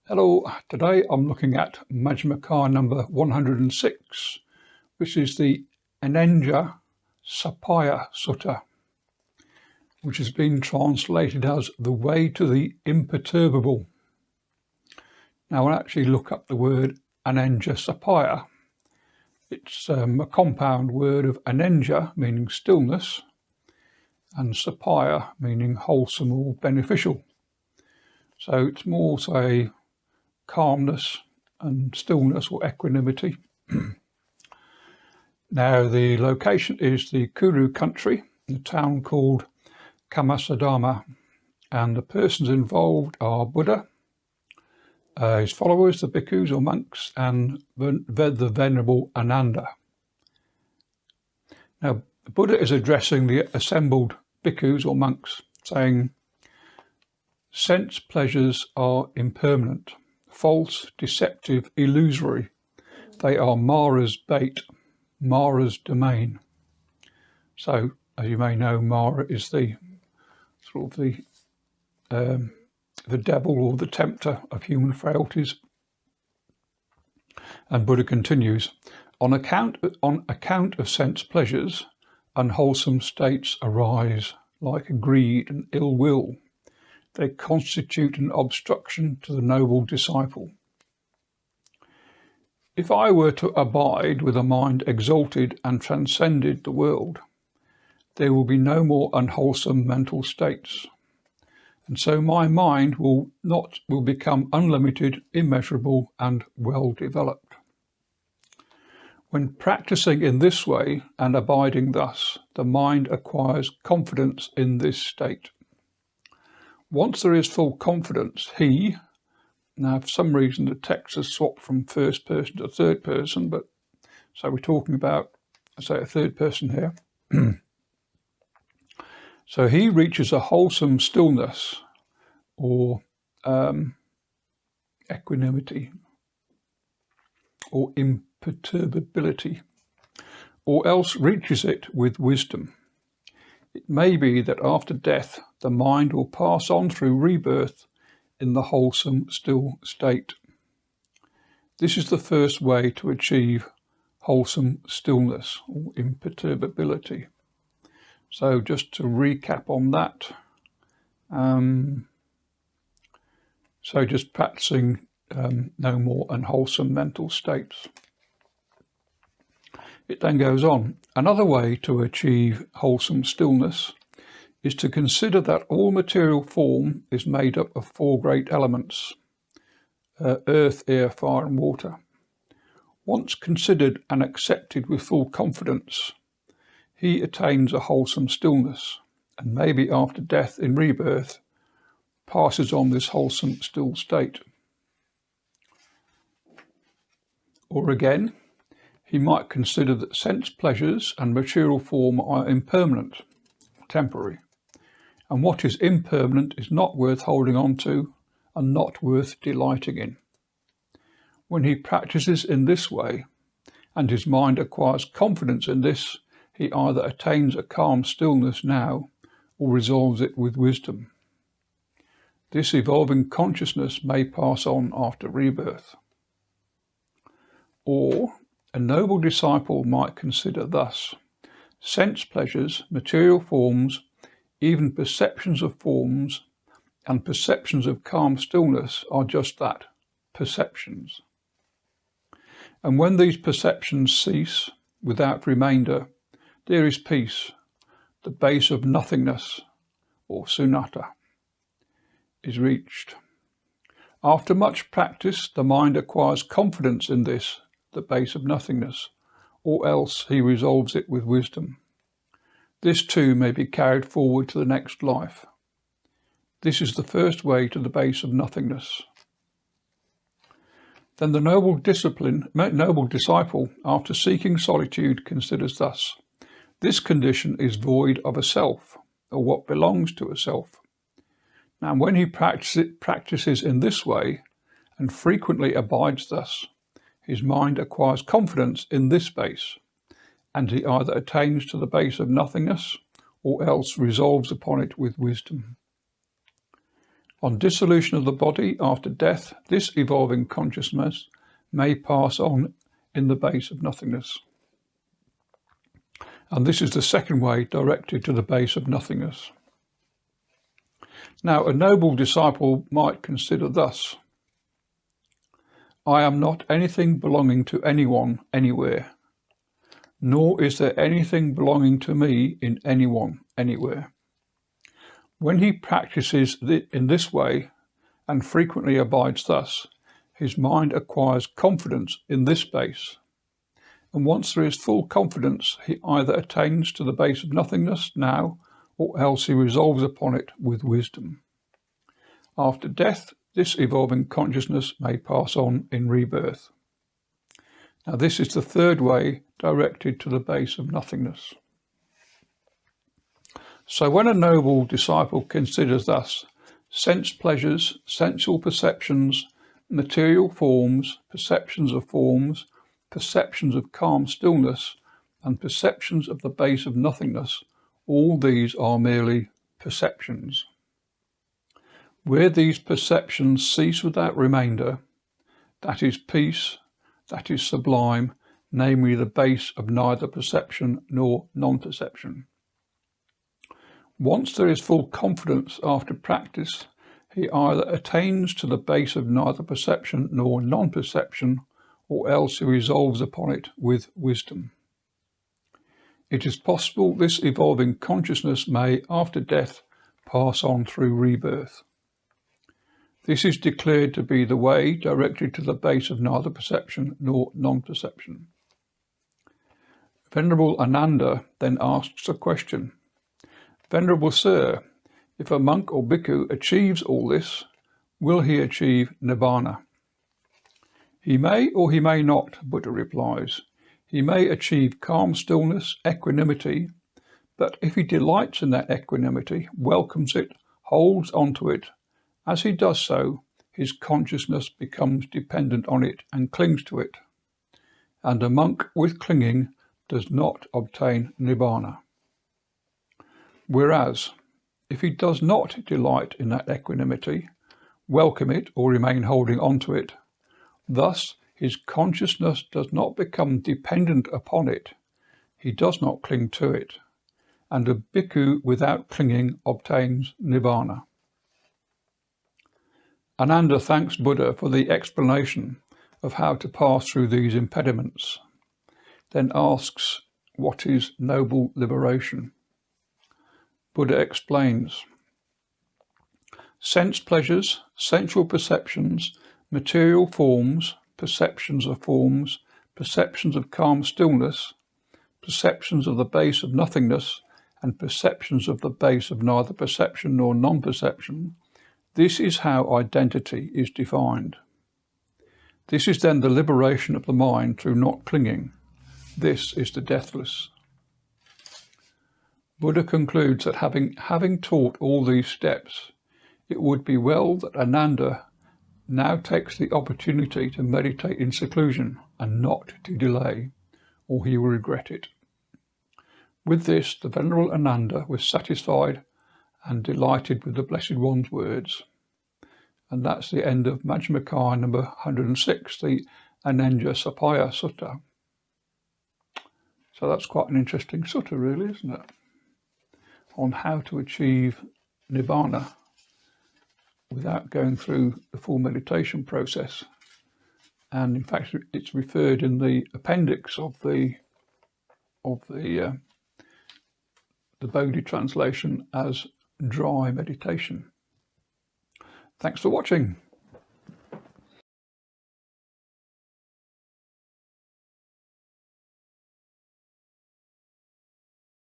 Hello, today I'm looking at Majjhima number 106, which is the Anenjasappaya Sutta, which has been translated as the way to the imperturbable. Now I'll actually look up the word Anenjasappaya. It's a compound word of Anenja, meaning stillness, and Sappaya, meaning wholesome or beneficial. So it's more, say, calmness and stillness or equanimity. Now the location is the Kuru country, a town called Kamasadama, and the persons involved are Buddha, his followers, the bhikkhus or monks, and the Venerable Ananda. Now Buddha is addressing the assembled bhikkhus or monks, saying, "Sense pleasures are impermanent, false, deceptive, illusory. They are Mara's bait, Mara's domain." So, as you may know, Mara is the sort of the devil or the tempter of human frailties. And Buddha continues, on account of sense pleasures, unwholesome states arise, like greed and ill will. They constitute an obstruction to the noble disciple. If I were to abide with a mind exalted and transcended the world, there will be no more unwholesome mental states, and so my mind will become unlimited, immeasurable, and well developed. When practicing in this way and abiding thus, the mind acquires confidence in this state. Once there is full confidence, now for some reason the text has swapped from first person to third person, but so we're talking about, say, a third person here. So he reaches a wholesome stillness or equanimity or imperturbability, or else reaches it with wisdom. It may be that after death, the mind will pass on through rebirth in the wholesome, still state. This is the first way to achieve wholesome stillness or imperturbability. So just to recap on that, so just practicing no more unwholesome mental states. It then goes on. Another way to achieve wholesome stillness is to consider that all material form is made up of four great elements, earth, air, fire, and water. Once considered and accepted with full confidence, he attains a wholesome stillness, and maybe after death in rebirth, passes on this wholesome still state. Or again, he might consider that sense pleasures and material form are impermanent, temporary, and what is impermanent is not worth holding on to and not worth delighting in. When he practices in this way, and his mind acquires confidence in this, he either attains a calm stillness now or resolves it with wisdom. This evolving consciousness may pass on after rebirth. Or a noble disciple might consider thus: sense pleasures, material forms, even perceptions of forms, and perceptions of calm stillness are just that, perceptions. And when these perceptions cease, without remainder, there is peace, the base of nothingness, or sunnata, is reached. After much practice, the mind acquires confidence in this, the base of nothingness, or else he resolves it with wisdom. This too may be carried forward to the next life. This is the first way to the base of nothingness. Then the noble disciple, after seeking solitude, considers thus: this condition is void of a self, or what belongs to a self. Now when he practices in this way, and frequently abides thus, his mind acquires confidence in this base, and he either attains to the base of nothingness, or else resolves upon it with wisdom. On dissolution of the body after death, this evolving consciousness may pass on in the base of nothingness. And this is the second way directed to the base of nothingness. Now, a noble disciple might consider thus: I am not anything belonging to anyone anywhere, nor is there anything belonging to me in anyone anywhere. When he practices in this way and frequently abides thus, his mind acquires confidence in this base. And once there is full confidence, he either attains to the base of nothingness now, or else he resolves upon it with wisdom. After death, this evolving consciousness may pass on in rebirth. Now, this is the third way directed to the base of nothingness. So when a noble disciple considers thus sense pleasures, sensual perceptions, material forms, perceptions of forms, perceptions of calm stillness, and perceptions of the base of nothingness, all these are merely perceptions. Where these perceptions cease without remainder, that is peace, that is sublime, namely the base of neither perception nor non-perception. Once there is full confidence after practice, he either attains to the base of neither perception nor non-perception, or else he resolves upon it with wisdom. It is possible this evolving consciousness may, after death, pass on through rebirth. This is declared to be the way directed to the base of neither perception nor non-perception. Venerable Ananda then asks a question: Venerable Sir, if a monk or bhikkhu achieves all this, will he achieve nibbana? He may or he may not, Buddha replies. He may achieve calm stillness, equanimity, but if he delights in that equanimity, welcomes it, holds onto it, as he does so, his consciousness becomes dependent on it and clings to it. And a monk with clinging does not obtain nibbana. Whereas, if he does not delight in that equanimity, welcome it or remain holding on to it, thus his consciousness does not become dependent upon it, he does not cling to it, and a bhikkhu without clinging obtains nibbana. Ananda thanks Buddha for the explanation of how to pass through these impediments, then asks, what is noble liberation? Buddha explains: sense pleasures, sensual perceptions, material forms, perceptions of forms, perceptions of calm stillness, perceptions of the base of nothingness, and perceptions of the base of neither perception nor non-perception, this is how identity is defined. This is then the liberation of the mind through not clinging. This is the deathless. Buddha concludes that having taught all these steps, it would be well that Ananda now takes the opportunity to meditate in seclusion and not to delay, or he will regret it. With this, the Venerable Ananda was satisfied and delighted with the Blessed One's words. And that's the end of Majjhima Nikaya number 106, the Anenjasappaya Sutta. So that's quite an interesting sutta, really, isn't it? On how to achieve nibbana without going through the full meditation process. And in fact, it's referred in the appendix of the Bodhi translation as dry meditation. Thanks for watching.